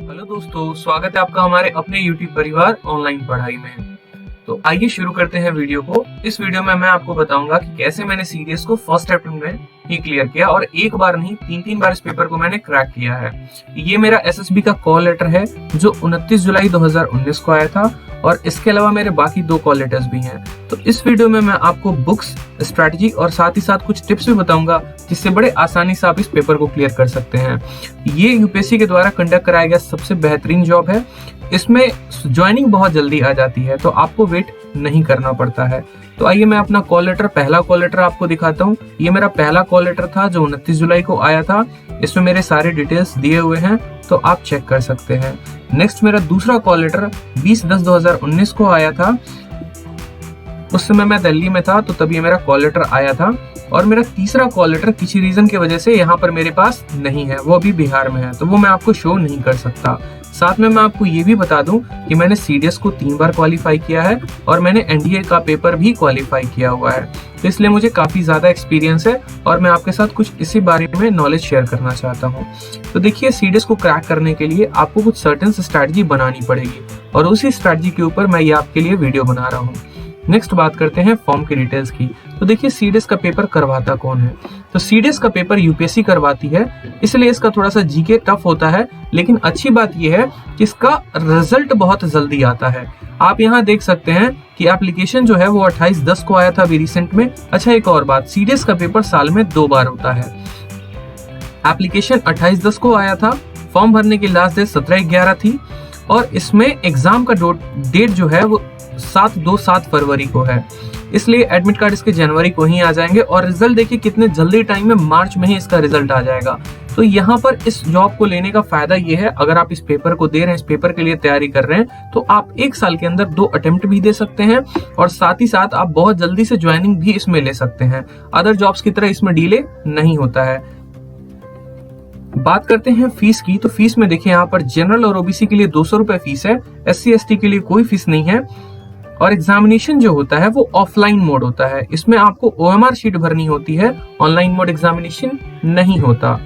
Hello दोस्तों, स्वागत है आपका हमारे अपने YouTube परिवार ऑनलाइन पढ़ाई में। तो आइए शुरू करते हैं वीडियो को। इस वीडियो में मैं आपको बताऊंगा कि कैसे मैंने सीडीएस को फर्स्ट अटेम्प्ट में ही क्लियर किया और एक बार नहीं तीन बार इस पेपर को मैंने क्रैक किया है। ये मेरा एसएसबी का कॉल लेटर है जो 29 जुलाई 2019 को आया था और इसके अलावा मेरे बाकी 2 कॉल लेटर्स भी हैं। तो इस वीडियो में मैं आपको बुक्स, स्ट्रैटेजी और साथ ही साथ कुछ टिप्स भी बताऊंगा जिससे बड़े आसानी से आप इस पेपर को क्लियर कर सकते हैं। ये यूपीएससी के द्वारा कंडक्ट कराया गया सबसे बेहतरीन जॉब है। इसमें ज्वाइनिंग बहुत जल्दी आ जाती है तो आपको वेट नहीं करना पड़ता है। तो आइए मैं अपना पहला कॉल लेटर आपको दिखाता हूँ। ये मेरा पहला कॉल लेटर था जो 29 जुलाई को आया था। इसमें मेरे सारे डिटेल्स दिए हुए हैं तो आप चेक कर सकते हैं। नेक्स्ट मेरा दूसरा कॉल लेटर 20/10/2019 को आया था। उस समय मैं दिल्ली में था तो तभी मेरा कॉल लेटर आया था। और मेरा तीसरा कॉल लेटर किसी रीजन की वजह से यहाँ पर मेरे पास नहीं है, वो अभी बिहार में है तो वो मैं आपको शो नहीं कर सकता। साथ में मैं आपको ये भी बता दूं कि मैंने सीडीएस को 3 बार क्वालिफाई किया है और मैंने एनडीए का पेपर भी क्वालिफाई किया हुआ है, तो इसलिए मुझे काफी ज्यादा एक्सपीरियंस है और मैं आपके साथ कुछ इसी बारे में नॉलेज शेयर करना चाहता हूँ। तो देखिए, सीडीएस को क्रैक करने के लिए आपको कुछ सर्टेन स्ट्रैटेजी बनानी पड़ेगी और उसी स्ट्रैटेजी के ऊपर मैं ये आपके लिए वीडियो बना रहा हूँ। नेक्स्ट बात करते हैं फॉर्म की डिटेल्स की। तो देखिए, सीडीएस का पेपर करवाता कौन है? तो सीडीएस का पेपर यूपीएससी करवाती है, इसलिए इसका थोड़ा सा जीके टफ होता है, लेकिन अच्छी बात यह है कि इसका रिजल्ट बहुत जल्दी आता है। आप यहाँ देख सकते हैं कि एप्लीकेशन जो है वो 28/10 को आया था अभी रिसेंट में। अच्छा, एक और बात, सीडीएस का पेपर साल में 2 बार होता है। एप्लीकेशन 28/10 को आया था, फॉर्म भरने की लास्ट डेट 17/11 थी और इसमें एग्जाम का डेट जो है वो 7 फरवरी को है, इसलिए एडमिट कार्ड इसके जनवरी को ही आ जाएंगे और रिजल्ट देखिए कितने जल्दी टाइम में, मार्च में ही इसका रिजल्ट आ जाएगा। तो यहाँ पर इस जॉब को लेने का फायदा ये है, अगर आप इस पेपर को दे रहे हैं, इस पेपर के लिए तैयारी कर रहे हैं, तो आप 1 साल के अंदर 2 अटेम्प्ट भी दे सकते हैं और साथ ही साथ आप बहुत जल्दी से ज्वाइनिंग भी इसमें ले सकते हैं। अदर जॉब्स की तरह इसमें डिले नहीं होता है। बात करते हैं फीस की। तो फीस में देखिए, यहाँ पर जनरल और ओबीसी के लिए 200 रुपए फीस है, SC ST के लिए कोई फीस नहीं है और एग्जामिनेशन जो होता है वो ऑफलाइन मोड होता है। इसमें आपको OMR शीट भरनी होती है, ऑनलाइन मोड एग्जामिनेशन नहीं होता।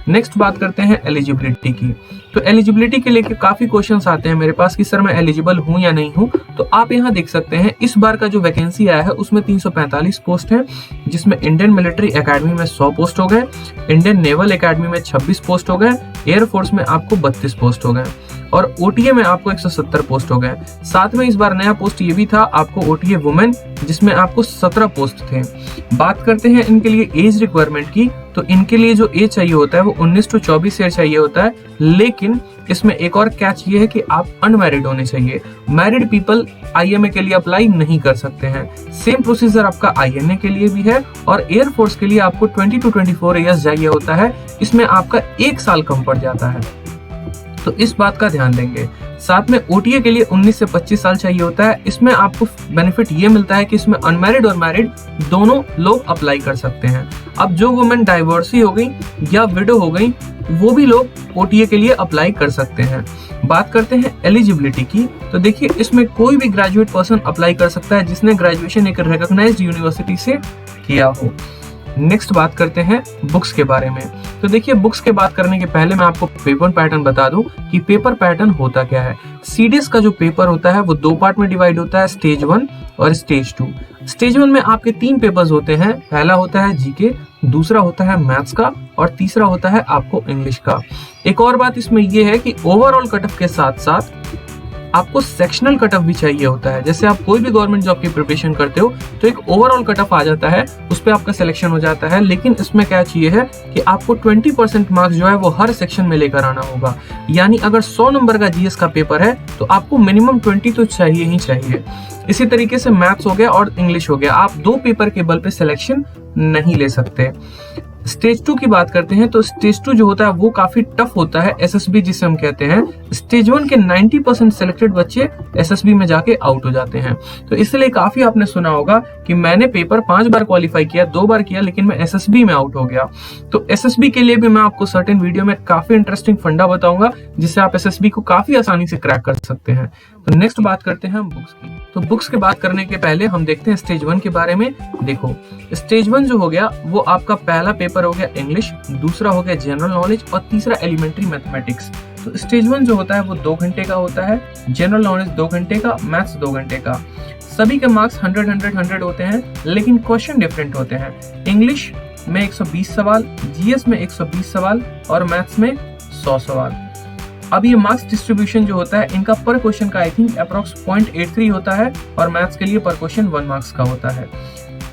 नेक्स्ट बात करते हैं एलिजिबिलिटी की। तो एलिजिबिलिटी के लिए काफी क्वेश्चंस आते हैं मेरे पास कि सर मैं एलिजिबल हूं या नहीं हूं। तो आप यहाँ देख सकते हैं इस बार का जो वैकेंसी आया है उसमें 345 पोस्ट है, जिसमें इंडियन मिलिट्री एकेडमी में 100 पोस्ट हो गए, इंडियन नेवल एकेडमी में 26 पोस्ट हो गए, एयरफोर्स में आपको 32 पोस्ट हो गए और ओटीए में आपको 170 पोस्ट हो गए। साथ में इस बार नया पोस्ट ये भी था आपको ओटीए वुमेन, जिसमें आपको 17 पोस्ट थे। बात करते हैं इनके लिए एज रिक्वायरमेंट की। तो इनके लिए जो एज चाहिए होता है वो 19 to 24 ईयर चाहिए होता है, लेकिन इसमें एक और कैच ये है कि आप अनमैरिड होने चाहिए। मैरिड पीपल आईएमए के लिए अप्लाई नहीं कर सकते हैं। सेम प्रोसीजर आपका आईएनए के लिए भी है और एयरफोर्स के लिए आपको 20 to 24 ईयर्स चाहिए होता है, इसमें आपका 1 साल कम पड़ जाता है, तो इस बात का ध्यान देंगे। साथ में ओटीए के लिए 19 से 25 साल चाहिए होता है। इसमें आपको बेनिफिट ये मिलता है कि इसमें अनमैरिड और मैरिड दोनों लोग अप्लाई कर सकते हैं। अब जो वुमेन डाइवोर्सी हो गई या विडो हो गई वो भी लोग ओटीए के लिए अप्लाई कर सकते हैं। बात करते हैं एलिजिबिलिटी की। तो देखिए, इसमें कोई भी ग्रेजुएट पर्सन अप्लाई कर सकता है जिसने ग्रेजुएशन एक रिकॉग्नाइज्ड यूनिवर्सिटी से किया हो। नेक्स्ट बात करते हैं बुक्स के बारे में। तो देखिए, बुक्स के बात करने के पहले मैं आपको पेपर पैटर्न बता दूं कि पेपर पैटर्न होता क्या है। सीडीएस का जो पेपर होता है वो 2 पार्ट में डिवाइड होता है, स्टेज 1 और स्टेज 2। स्टेज 1 में आपके 3 पेपर्स होते हैं। पहला होता है जीके, दूसरा होता है मैथ्स का और तीसरा होता है आपको इंग्लिश का। एक और बात इसमें यह है कि ओवरऑल कटऑफ के साथ साथ आपको सेक्शनल कटऑफ भी चाहिए होता है। जैसे आप कोई भी गवर्नमेंट जॉब की प्रिपरेशन करते हो तो एक ओवरऑल कटऑफ आ जाता है, उस पर आपका सिलेक्शन हो जाता है, लेकिन इसमें क्या चाहिए है कि आपको 20% मार्क्स जो है वो हर सेक्शन में लेकर आना होगा। यानी अगर 100 नंबर का जीएस का पेपर है तो आपको मिनिमम 20 तो चाहिए ही चाहिए। इसी तरीके से मैथ्स हो गया और इंग्लिश हो गया, आप 2 पेपर के बल पे सिलेक्शन नहीं ले सकते। स्टेज 2 की बात करते हैं। तो स्टेज 2 जो होता है वो काफी टफ होता है, एसएसबी जिसे हम कहते हैं। स्टेज 1 के 90% सिलेक्टेड बच्चे एसएसबी में जाके आउट हो जाते हैं। तो इसलिए काफी आपने सुना होगा कि मैंने पेपर 5 बार क्वालिफाई किया, 2 बार किया, लेकिन मैं एसएसबी में आउट हो गया। तो एसएसबी के लिए भी मैं आपको सर्टेन वीडियो में काफी इंटरेस्टिंग फंडा बताऊंगा जिससे आप एसएसबी को काफी आसानी से क्रैक कर सकते हैं। तो नेक्स्ट बात करते हैं हम बुक्स की। तो बुक्स की बात करने के पहले हम देखते हैं स्टेज 1 के बारे में। देखो, स्टेज 1 जो हो गया वो आपका पहला पेपर हो गया इंग्लिश, दूसरा हो गया जनरल नॉलेज और तीसरा एलिमेंट्री मैथमेटिक्स। तो स्टेज 1 जो होता है वो 2 घंटे का होता है, जनरल नॉलेज 2 घंटे का, मैथ्स 2 घंटे का। सभी के मार्क्स 100 होते हैं, लेकिन क्वेश्चन डिफरेंट होते हैं। इंग्लिश में 120 सवाल, जीएस में 120 सवाल और मैथ्स में 100 सवाल। अब ये मार्क्स डिस्ट्रीब्यूशन जो होता है इनका पर क्वेश्चन का आई थिंक अप्रोक्स 0.83 होता है और मैथ्स के लिए पर क्वेश्चन 1 मार्क्स का होता है।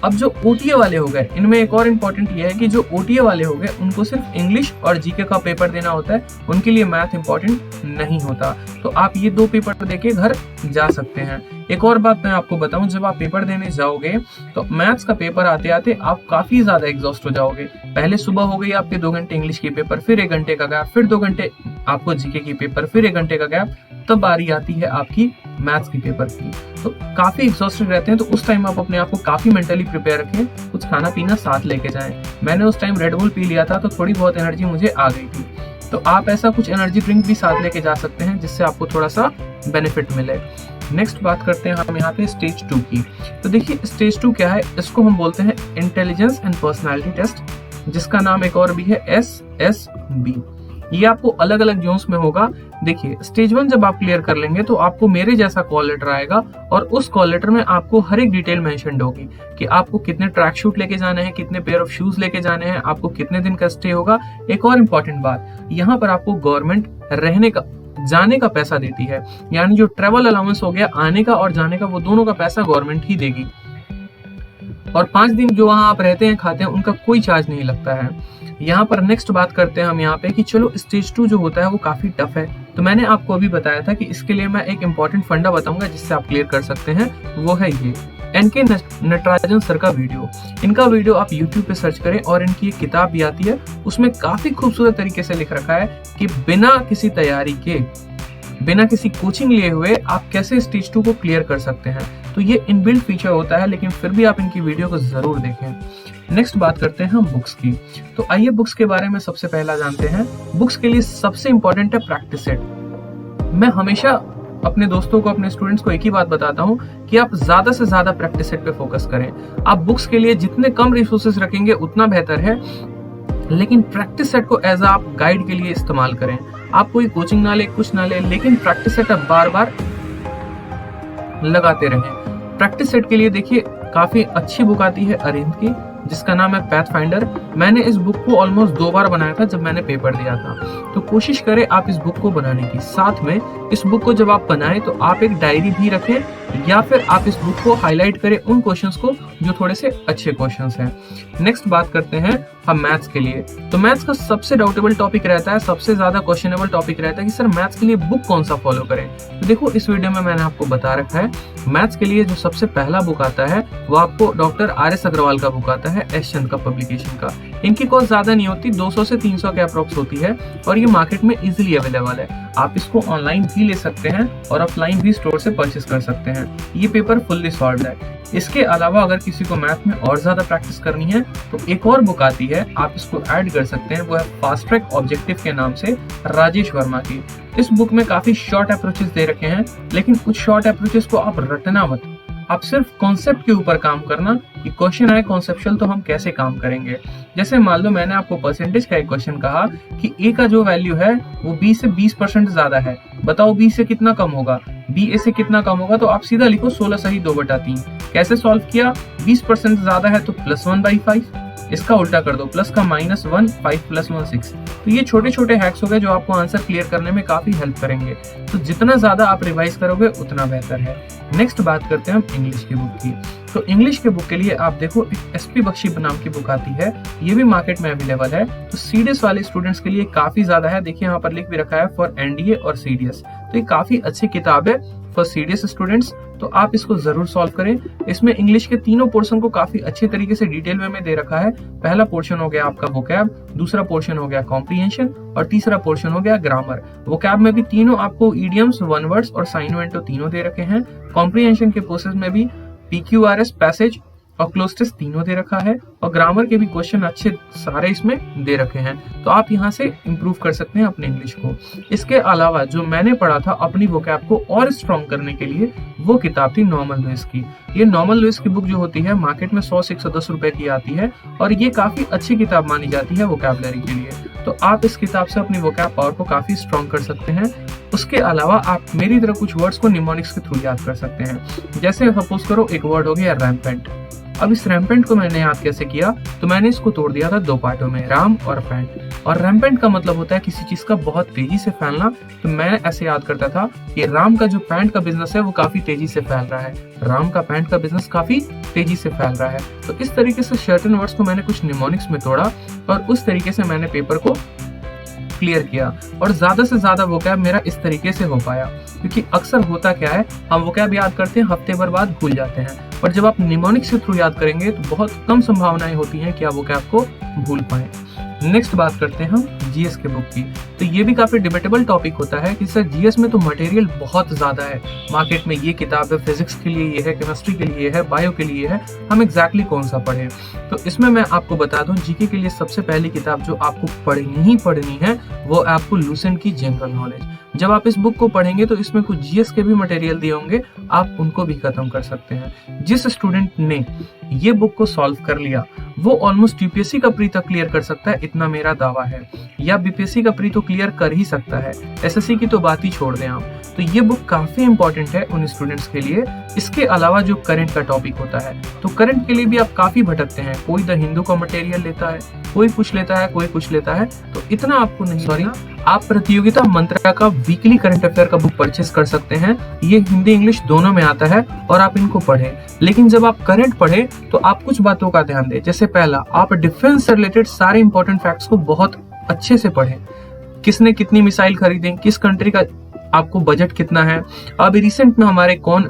अब जो ओटीए वाले हो गए, इनमें एक और इम्पोर्टेंट ये है कि जो ओटीए वाले हो गए उनको सिर्फ इंग्लिश और जीके का पेपर देना होता है, उनके लिए मैथ इंपॉर्टेंट नहीं होता। तो आप ये 2 पेपर देके घर जा सकते हैं। एक और बात मैं आपको बताऊं, जब आप पेपर देने जाओगे तो मैथ्स का पेपर आते आते आप काफी ज्यादा एग्जॉस्ट हो जाओगे। पहले सुबह हो गई आपके 2 घंटे इंग्लिश के पेपर, फिर 1 घंटे का गैप, फिर 2 घंटे आपको जीके की पेपर, फिर 1 घंटे का गैप, तब बारी आती है आपकी मैथ्स की पेपर की। तो काफी एग्जॉस्टेड रहते हैं, तो उस टाइम आप अपने आप को काफी मेंटली प्रिपेयर रखें, कुछ खाना पीना साथ लेके जाएं। मैंने उस टाइम रेड बुल पी लिया था तो थोड़ी बहुत एनर्जी मुझे आ गई थी, तो आप ऐसा कुछ एनर्जी ड्रिंक भी साथ लेके जा सकते हैं जिससे आपको थोड़ा सा बेनिफिट मिले। नेक्स्ट बात करते हैं हम यहाँ पे स्टेज 2 की। तो देखिए स्टेज 2 क्या है, इसको हम बोलते हैं इंटेलिजेंस एंड पर्सनालिटी टेस्ट, जिसका नाम एक और भी है SSB। ये आपको अलग अलग जोन्स में होगा। देखिए स्टेज 1 जब आप क्लियर कर लेंगे तो आपको मेरे जैसा कॉल लेटर आएगा और उस कॉल लेटर में आपको हर एक डिटेल मेंशन होगी कि आपको कितने ट्रैक शूट लेके जाने हैं, कितने पेयर ऑफ शूज लेके जाने हैं, आपको कितने दिन का स्टे होगा। एक और इम्पोर्टेंट बात, यहाँ पर आपको गवर्नमेंट रहने का जाने का पैसा देती है, यानी जो ट्रेवल अलाउंस हो गया आने का और जाने का, वो दोनों का पैसा गवर्नमेंट ही देगी। और 5 दिन जो वहां आप रहते हैं खाते हैं उनका कोई चार्ज नहीं लगता है। यहाँ पर नेक्स्ट बात करते हैं हम यहाँ पे कि चलो स्टेज 2 जो होता है वो काफी टफ है। तो मैंने आपको अभी बताया था कि इसके लिए मैं एक इम्पोर्टेंट फंडा बताऊंगा जिससे आप क्लियर कर सकते हैं, वो है ये एनके नटराजन सर का वीडियो। इनका वीडियो आप यूट्यूब पे सर्च करें और इनकी एक किताब भी आती है, उसमें काफी खूबसूरत तरीके से लिख रखा है कि बिना किसी तैयारी के, बिना किसी कोचिंग लिए हुए आप कैसे स्टेज 2 को क्लियर कर सकते हैं। तो ये इनबिल्ट फीचर होता है, लेकिन फिर भी आप इनकी वीडियो को जरूर देखें। नेक्स्ट बात करते हैं हम बुक्स की। तो आइए बुक्स के बारे में सबसे पहला जानते हैं। बुक्स के लिए सबसे इंपॉर्टेंट है प्रैक्टिस सेट। मैं हमेशा अपने दोस्तों को, अपने स्टूडेंट्स को एक ही बात बताता हूँ कि आप ज्यादा से ज्यादा प्रैक्टिस सेट पे फोकस करें। आप बुक्स के लिए जितने कम रिसोर्सेज रखेंगे उतना बेहतर है, लेकिन प्रैक्टिस सेट को एज आप गाइड के लिए इस्तेमाल करें। आप कोई कोचिंग ना ले, कुछ ना ले, लेकिन प्रैक्टिस सेट आप बार बार लगाते रहें। प्रैक्टिस सेट के लिए देखिए काफी अच्छी बुक आती है अरिहंत की, जिसका नाम है पैथफाइंडर। मैंने इस बुक को ऑलमोस्ट 2 बार बनाया था जब मैंने पेपर दिया था। तो कोशिश करें आप इस बुक को बनाने की। साथ में इस बुक को जब आप बनाएं तो आप एक डायरी भी रखें, या फिर आप इस बुक को हाईलाइट करें उन क्वेश्चंस को जो थोड़े से अच्छे क्वेश्चंस हैं। नेक्स्ट बात करते हैं हम मैथ्स के लिए। तो मैथ्स का सबसे डाउटेबल टॉपिक रहता है, सबसे ज्यादा क्वेश्चनेबल टॉपिक रहता है कि सर मैथ्स के लिए बुक कौन सा फॉलो करें। तो देखो इस वीडियो में मैंने आपको बता रखा है, मैथ्स के लिए जो सबसे पहला बुक आता है वो आपको डॉक्टर RS अग्रवाल का बुक आता है, एस चंद का पब्लिकेशन का। इनकी कॉस्ट ज्यादा नहीं होती, 200 से 300 के अप्रोक्स होती है और ये मार्केट में इजीली अवेलेबल है। आप इसको ऑनलाइन भी ले सकते हैं और ऑफलाइन भी स्टोर से परचेस कर सकते हैं। ये पेपर फुल्ली सॉल्व्ड है। इसके अलावा अगर किसी को मैथ में और ज्यादा प्रैक्टिस करनी है तो एक और बुक आती है, आप इसको ऐड कर सकते हैं, वो है फास्ट ट्रैक ऑब्जेक्टिव के नाम से, राजेश वर्मा की। इस बुक में काफी शॉर्ट अप्रोचेस दे रखे हैं, लेकिन कुछ शॉर्ट अप्रोचेस को आप रटना मत, आप सिर्फ कॉन्सेप्ट के ऊपर काम करना कि क्वेश्चन आए कॉन्सेप्चुअल तो हम कैसे काम करेंगे। जैसे मान लो मैंने आपको परसेंटेज का एक क्वेश्चन कहा कि ए का जो वैल्यू है वो बी से 20% ज्यादा है, बताओ बी से कितना कम होगा, बी ए से कितना कम होगा। तो आप सीधा लिखो 16 सही 2/3। कैसे सॉल्व किया, 20% ज्यादा है तो +1/5, इसका उल्टा कर दो, प्लस का -1, 5 + 1 6। तो ये छोटे छोटे हैक्स हो गए जो आपको आंसर क्लियर करने में काफी हेल्प करेंगे। तो जितना ज्यादा आप रिवाइज करोगे उतना बेहतर है। नेक्स्ट बात करते हैं हम इंग्लिश की बुक की। तो इंग्लिश के बुक के लिए आप देखो एक SP बख्शी नाम की बुक आती है, ये भी मार्केट में अवेलेबल है। तो CDS वाले स्टूडेंट्स के लिए काफी ज्यादा है, देखिए यहाँ पर लिख भी रखा है फॉर NDA और CDS। तो ये काफी अच्छी किताब है फॉर CDS स्टूडेंट्स, तो आप इसको जरूर सॉल्व करें। इसमें इंग्लिश के तीनों पोर्शन को काफी अच्छे तरीके से डिटेल में दे रखा है। पहला पोर्शन हो गया आपका वोकैब, दूसरा पोर्शन हो गया कॉम्प्रिहेंशन और तीसरा पोर्शन हो गया ग्रामर। वोकैब में भी तीनों आपको इडियम्स, वन वर्ड्स और साइन वेंटो तीनों दे रखे हैं। कॉम्प्रिहेंशन के प्रोसेस में भी PQRS, पैसेज और क्लोज टेस्ट तीनों दे रखा है, और ग्रामर के भी क्वेश्चन अच्छे सारे इसमें दे रखे हैं। तो आप यहाँ से इम्प्रूव कर सकते हैं अपने इंग्लिश को। इसके अलावा जो मैंने पढ़ा था अपनी वोकैब को और स्ट्रॉन्ग करने के लिए, वो किताब थी नॉर्मन लुइस की। ये नॉर्मन लुइस की बुक जो होती है मार्केट में 100 से 110 रुपए की आती है, और ये काफी अच्छी किताब मानी जाती है वोकैबुलरी के लिए। तो आप इस किताब से अपनी वोकैब पावर को काफी स्ट्रॉन्ग कर सकते हैं। उसके अलावा आप मेरी तरह कुछ वर्ड्स को निमोनिक्स के थ्रू याद कर सकते हैं। जैसे सपोज करो एक वर्ड हो गया रैम्पेंट। अब इस रैम्पेंट को मैंने याद कैसे किया, तो मैंने इसको तोड़ दिया था दो पार्टों में, राम और पैंट। और रैम्पेंट का मतलब होता है किसी चीज का बहुत तेजी से फैलना। तो मैं ऐसे याद करता था कि राम का जो पैंट का बिजनेस है वो काफी तेजी से फैल रहा है, राम का पैंट का बिजनेस काफी तेजी से फैल रहा है। तो इस तरीके से सर्टेन वर्ड्स को मैंने कुछ निमोनिक्स में तोड़ा और उस तरीके से मैंने पेपर को क्लियर किया। और ज्यादा से ज्यादा वोकैब मेरा इस तरीके से हो पाया, क्योंकि अक्सर होता क्या है, हम वोकैब याद करते हैं, हफ्ते भर बाद भूल जाते हैं। पर जब आप निमोनिक्स के थ्रू याद करेंगे तो बहुत कम संभावनाएं होती हैं कि आप वोकैब को भूल पाएं। नेक्स्ट बात करते हैं हम जीएस के बुक की। तो ये भी काफी डिबेटेबल टॉपिक होता है कि सर जीएस में तो मटेरियल बहुत ज्यादा है, मार्केट में ये किताब है, फिजिक्स के लिए ये है, केमिस्ट्री के लिए है, बायो के लिए है, हम एग्जैक्टली कौन सा पढ़े। तो इसमें मैं आपको बता दूं, जीके के लिए सबसे पहली किताब जो आपको पढ़नी ही पढ़नी है वो आपको लूसेंट की जनरल नॉलेज। जब आप इस बुक को पढ़ेंगे तो इसमें कुछ जीएस के भी मटेरियल दिए होंगे, आप उनको भी खत्म कर सकते हैं। जिस स्टूडेंट ने ये बुक को सॉल्व कर लिया वो ऑलमोस्ट यूपीएससी का प्री तक क्लियर कर सकता है, इतना मेरा दावा है, या बीपीएससी का प्री तो क्लियर कर ही सकता है, एसएससी की तो बात ही छोड़ दें आप। तो ये बुक काफी इंपॉर्टेंट है उन स्टूडेंट्स के लिए। इसके अलावा जो करंट का टॉपिक होता है, तो करंट के लिए भी आप काफी भटकते हैं, कोई द हिंदू का मटेरियल लेता है, कोई कुछ लेता है, कोई कुछ लेता है, तो इतना आपको नहीं, सॉरी, आप प्रतियोगिता मंत्रा का वीकली करंट अफेयर का बुक परचेस कर सकते हैं। ये हिंदी इंग्लिश दोनों में आता है और आप इनको पढ़ें। लेकिन जब आप करंट पढ़े तो आप कुछ बातों का ध्यान दें। जैसे पहला, आप डिफेंस से रिलेटेड सारे इंपॉर्टेंट फैक्ट्स को बहुत अच्छे से पढ़ें। किसने कितनी मिसाइल खरीदें, किस कंट्री का आपको बजट कितना है, अभी रिसेंट में हमारे कौन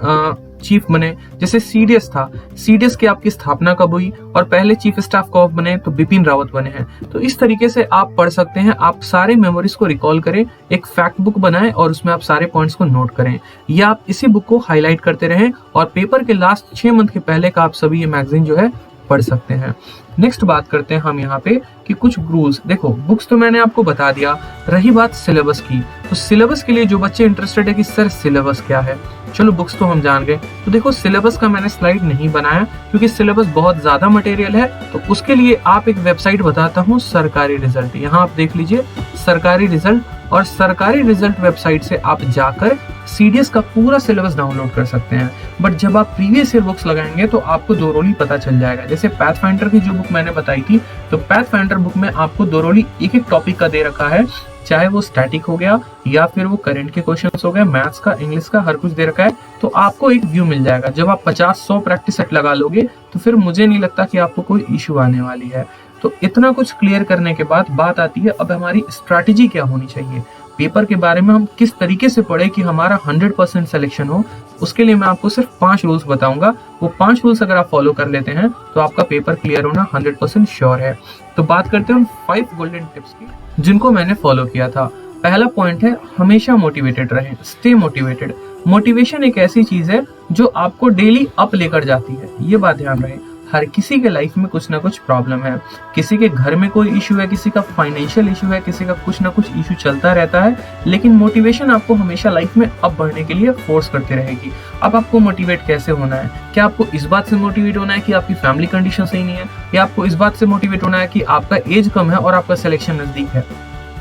चीफ बने, जैसे सीडीएस था, सीडीएस की आपकी स्थापना कब हुई, और पहले चीफ स्टाफ कब बने, तो बिपिन रावत बने हैं। तो इस तरीके से आप पढ़ सकते हैं, आप सारे मेमोरीज को रिकॉल करें, एक फैक्ट बुक बनाएं और उसमें आप सारे पॉइंट्स को नोट करें, या आप इसी बुक को हाईलाइट करते रहें और पेपर के लास्ट 6 मंथ के पहले का आप सभी ये मैगजीन जो है पढ़ सकते हैं। नेक्स्ट बात करते हैं हम यहाँ पे कि कुछ रूल्स। देखो बुक्स तो मैंने आपको बता दिया, रही बात सिलेबस की, तो सिलेबस के लिए जो बच्चे इंटरेस्टेड है कि सर सिलेबस क्या है, चलो बुक्स तो हम जान गए। तो देखो सिलेबस का मैंने स्लाइड नहीं बनाया क्योंकि सिलेबस बहुत ज्यादा मटेरियल है, तो उसके लिए आप एक वेबसाइट बताता हूँ, सरकारी रिजल्ट। यहाँ आप देख लीजिए सरकारी रिजल्ट, और सरकारी रिजल्ट वेबसाइट से आप जाकर सीडीएस का पूरा सिलेबस डाउनलोड कर सकते हैं। बट जब आप प्रीवियस ईयर बुक्स लगाएंगे तो आपको दो रोली पता चल जाएगा। जैसे पैथफाइंडर की जो बुक मैंने बताई थी, तो पैथफाइंडर बुक में आपको दो रोली एक एक टॉपिक का दे रखा है, चाहे वो स्टैटिक हो गया या फिर वो करंट के क्वेश्चंस हो गए, मैथ्स का, इंग्लिश का, हर कुछ दे रखा है। तो आपको एक व्यू मिल जाएगा। जब आप 50-100 प्रैक्टिस सेट लगा लोगे तो फिर मुझे नहीं लगता कि आपको कोई इश्यू आने वाली है। तो इतना कुछ क्लियर करने के बाद बात आती है अब हमारी स्ट्रैटेजी क्या होनी चाहिए, पेपर के बारे में हम किस तरीके से पढ़े कि हमारा 100% सिलेक्शन हो। उसके लिए मैं आपको सिर्फ 5 रूल्स बताऊंगा। वो 5 रूल्स अगर आप फॉलो कर लेते हैं तो आपका पेपर क्लियर होना 100% श्योर है। तो बात करते हैं उन 5 गोल्डन टिप्स की जिनको मैंने फॉलो किया था। पहला पॉइंट है, हमेशा मोटिवेटेड रहें, स्टे मोटिवेटेड। मोटिवेशन एक ऐसी चीज है जो आपको डेली अप लेकर जाती है, ये बात ध्यान रहे। हर किसी के लाइफ में कुछ ना कुछ प्रॉब्लम है, किसी के घर में कोई इशू है, किसी का फाइनेंशियल इशू है, किसी का कुछ ना कुछ इशू चलता रहता है, लेकिन मोटिवेशन आपको हमेशा लाइफ में अप बढ़ने के लिए फोर्स करती रहेगी। अब आपको मोटिवेट कैसे होना है? क्या आपको इस बात से मोटिवेट होना है कि आपकी फैमिली कंडीशन सही नहीं है, या आपको इस बात से मोटिवेट होना है कि आपका एज कम है और आपका सिलेक्शन नजदीक है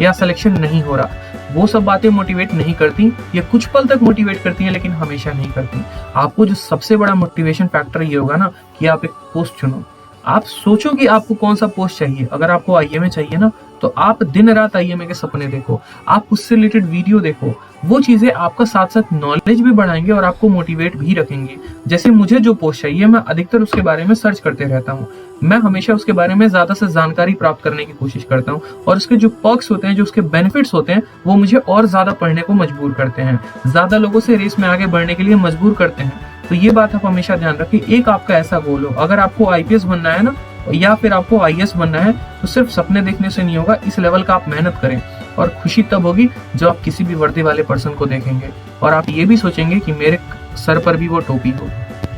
या सिलेक्शन नहीं हो रहा? वो सब बातें मोटिवेट नहीं करती, ये कुछ पल तक मोटिवेट करती हैं लेकिन हमेशा नहीं करती। आपको जो सबसे बड़ा मोटिवेशन फैक्टर ये होगा ना कि आप एक पोस्ट चुनो। आप सोचो कि आपको कौन सा पोस्ट चाहिए। अगर आपको आईएमए चाहिए ना तो आप दिन रात आईएमए के सपने देखो, आप उससे रिलेटेड वीडियो देखो। वो चीजें आपका साथ साथ नॉलेज भी बढ़ाएंगे और आपको मोटिवेट भी रखेंगे। जैसे मुझे जो पोस्ट चाहिए मैं अधिकतर उसके बारे में सर्च करते रहता हूँ, मैं हमेशा उसके बारे में ज्यादा से जानकारी प्राप्त करने की कोशिश करता हूँ, और उसके जो पर्क्स होते हैं, जो उसके बेनिफिट्स होते हैं, वो मुझे और ज्यादा पढ़ने को मजबूर करते हैं, ज्यादा लोगों से रेस में आगे बढ़ने के लिए मजबूर करते हैं। तो ये बात आप हमेशा ध्यान रखें। एक आपका ऐसा गोल हो, अगर आपको आईपीएस बनना है ना या फिर आपको आईएएस बनना है, तो सिर्फ सपने देखने से नहीं होगा, इस लेवल का आप मेहनत करें। और खुशी तब होगी जब आप किसी भी वर्दी वाले पर्सन को देखेंगे और आप ये भी सोचेंगे कि मेरे सर पर भी वो टोपी हो।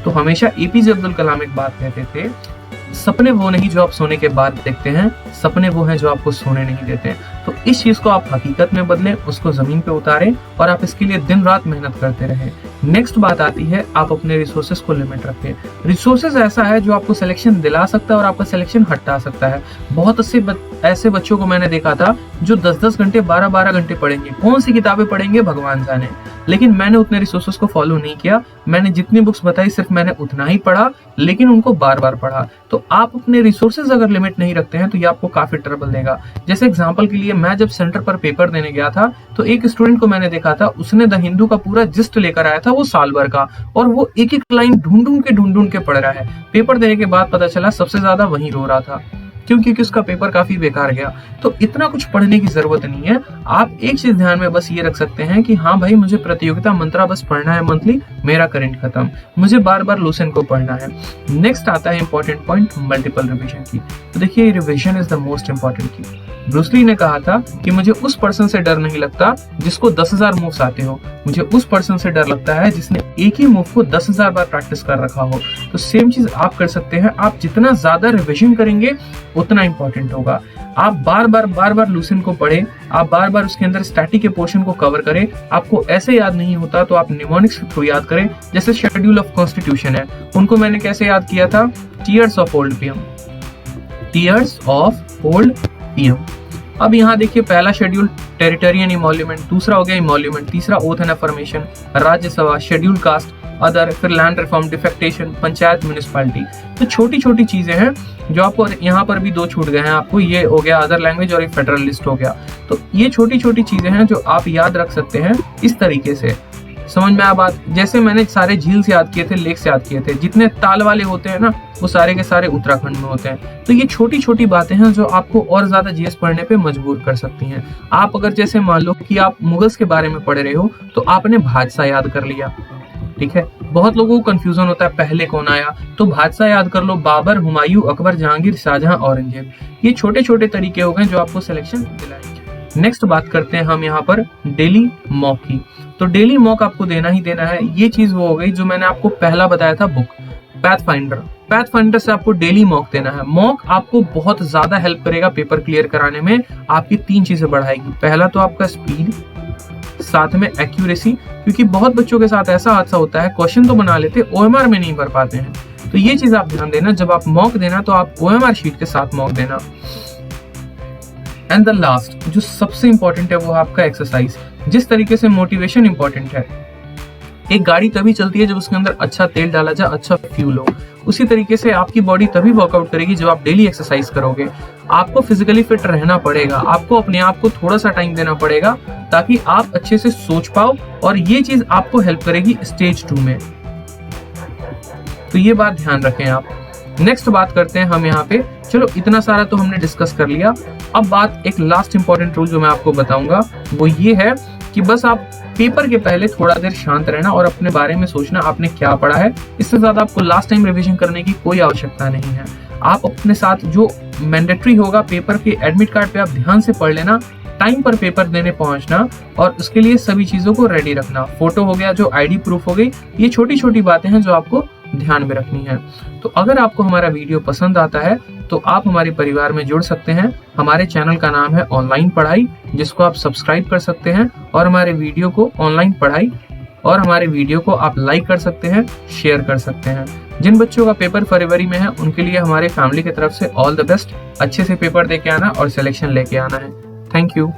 तो हमेशा एपीजे अब्दुल कलाम एक बात कहते थे सपने वो नहीं जो आप सोने के बाद देखते हैं, सपने वो हैं जो आपको सोने नहीं देते हैं। तो इस चीज को आप हकीकत में बदलें, उसको जमीन पे उतारें और आप इसके लिए दिन रात मेहनत करते रहें। नेक्स्ट बात आती है, आप अपने रिसोर्सेज को लिमिट रखें। रिसोर्सेज ऐसा है जो आपको सिलेक्शन दिला सकता है और आपका सिलेक्शन हटा सकता है। बहुत से ऐसे बच्चों को मैंने देखा था जो 10-10 घंटे 12-12 घंटे पढ़ेंगे, कौन सी किताबें पढ़ेंगे भगवान जाने। लेकिन मैंने उतने रिसोर्सेज को फॉलो नहीं किया। मैंने जितनी बुक्स बताई सिर्फ मैंने उतना ही पढ़ा, लेकिन उनको बार बार पढ़ा। तो आप अपने रिसोर्सेज अगर लिमिट नहीं रखते हैं तो ये आपको काफी ट्रबल देगा। जैसे एग्जांपल के लिए, मैं जब सेंटर पर पेपर देने गया था तो एक स्टूडेंट को मैंने देखा था, उसने द हिंदू का पूरा जिस्ट लेकर आया था वो साल भर का, और वो एक एक लाइन ढूंढ के पढ़ रहा है। पेपर देने के बाद पता चला सबसे ज्यादा वही रो रहा था, क्योंकि उसका पेपर काफी बेकार गया। तो इतना कुछ पढ़ने की जरूरत नहीं है। आप एक चीज ध्यान में बस ये रख सकते हैं कि हाँ भाई, मुझे प्रतियोगिता मंत्रा बस पढ़ना है मंथली, मेरा करंट खत्म, मुझे बार बार लूसेंट को पढ़ना है। नेक्स्ट आता है इंपॉर्टेंट पॉइंट, मल्टीपल रिविजन की। तो देखिए, revision is the most important की। ब्रूस ली ने कहा था कि मुझे उस पर्सन से डर नहीं लगता जिसको 10,000 मूव्स आते हो, मुझे उस पर्सन से डर लगता है जिसने एक ही मूव को 10,000 बार प्रैक्टिस कर रखा हो। तो सेम चीज आप कर सकते हैं। आप जितना ज्यादा रिविजन करेंगे उतना इंपॉर्टेंट होगा। आप बार बार लूसेंट को पढ़े, आप बार बार उसके अंदर स्टैटिक के पोर्शन को कवर करें। आपको ऐसे याद नहीं होता तो आप निमोनिक्स के थ्रू याद करें। जैसे शेड्यूल ऑफ कॉन्स्टिट्यूशन है, उनको मैंने कैसे याद किया था, tears of old PM, tears of old PM. अब यहाँ देखिए, पहला शेड्यूल टेरिटोरियन इमोल्यूमेंट, दूसरा हो गया इमोल्यूमेंट, तीसरा oath and affirmation, Rajya Sabha, schedule caste, other, फिर लैंड रिफॉर्म, डिफेक्टेशन, पंचायत, म्युनिसिपैलिटी। तो छोटी छोटी चीजें हैं जो आपको, यहाँ पर भी 2 छूट गए हैं आपको, ये हो गया अदर लैंग्वेज और एक फेडरलिस्ट हो गया। तो ये छोटी छोटी चीजें हैं जो आप याद रख सकते हैं इस तरीके से। समझ में आ बात? जैसे मैंने सारे झील से याद किए थे, लेक से याद किए थे, जितने ताल वाले होते हैं ना वो सारे के सारे उत्तराखंड में होते हैं। तो ये छोटी छोटी बातें हैं जो आपको और ज्यादा जीएस पढ़ने पे मजबूर कर सकती हैं। आप अगर जैसे मान लो कि आप मुगल्स के बारे में पढ़ रहे हो तो आपने बादशाह याद कर लिया, ठीक है। बहुत लोगों को कंफ्यूजन होता है पहले कौन आया, तो बादशाह याद कर लो, बाबर, हुमायूं, अकबर, जहांगीर, शाहजहां, औरंगजेब। ये छोटे छोटे तरीके हो गए जो आपको सिलेक्शन दिलाएंगे। नेक्स्ट बात करते हैं हम यहाँ पर डेली मॉक की। तो डेली मॉक आपको देना ही देना है। ये चीज वो हो गई जो मैंने आपको पहला बताया था, बुक पैथफाइंडर। पैथफाइंडर से आपको डेली मॉक देना है। मॉक आपको बहुत ज्यादा हेल्प करेगा पेपर क्लियर कराने में। आपकी 3 चीजें बढ़ाएगी। पहला तो आपका स्पीड, साथ में एक्यूरेसी, क्योंकि बहुत बच्चों के साथ ऐसा हादसा होता है, क्वेश्चन तो बना लेते, ओएमआर में नहीं भर पाते हैं। तो ये चीज आप ध्यान देना, जब आप मॉक देना तो आप ओएमआर शीट के साथ मॉक देना। एंड द लास्ट जो सबसे इंपॉर्टेंट है वो आपका एक्सरसाइज। जिस तरीके से मोटिवेशन इंपॉर्टेंट है, एक गाड़ी तभी चलती है जब उसके अंदर अच्छा तेल डाला जाए, अच्छा फ्यूल हो। उसी तरीके से आपकी बॉडी तभी वर्कआउट करेगी जब आप डेली एक्सरसाइज करोगे। आपको फिजिकली फिट रहना पड़ेगा, आपको अपने आप को थोड़ा सा टाइम देना पड़ेगा ताकि आप अच्छे से सोच पाओ, और ये चीज आपको हेल्प करेगी स्टेज 2 में। तो ये बात ध्यान रखें आप। नेक्स्ट बात करते हैं हम यहाँ पे। चलो, इतना सारा तो हमने डिस्कस कर लिया। अब बात एक लास्ट इंपॉर्टेंट रूल जो मैं आपको बताऊंगा वो ये है कि बस आप पेपर के पहले थोड़ा देर शांत रहना और अपने बारे में सोचना आपने क्या पढ़ा है। इससे ज्यादा आपको लास्ट टाइम रिवीजन करने की कोई आवश्यकता नहीं है। आप अपने साथ जो मैंडेटरी होगा पेपर के एडमिट कार्ड पे आप ध्यान से पढ़ लेना, टाइम पर पेपर देने पहुंचना, और उसके लिए सभी चीजों को रेडी रखना। फोटो हो गया, जो आईडी प्रूफ हो गई, ये छोटी छोटी बातें हैं जो आपको ध्यान में रखनी है। तो अगर आपको हमारा वीडियो पसंद आता है तो आप हमारे परिवार में जुड़ सकते हैं। हमारे चैनल का नाम है ऑनलाइन पढ़ाई, जिसको आप सब्सक्राइब कर सकते हैं, और हमारे वीडियो को ऑनलाइन पढ़ाई और हमारे वीडियो को आप लाइक कर सकते हैं, शेयर कर सकते हैं। जिन बच्चों का पेपर फरवरी में है उनके लिए हमारे फैमिली की तरफ से ऑल द बेस्ट। अच्छे से पेपर दे के आना और सिलेक्शन लेके आना है। Thank you.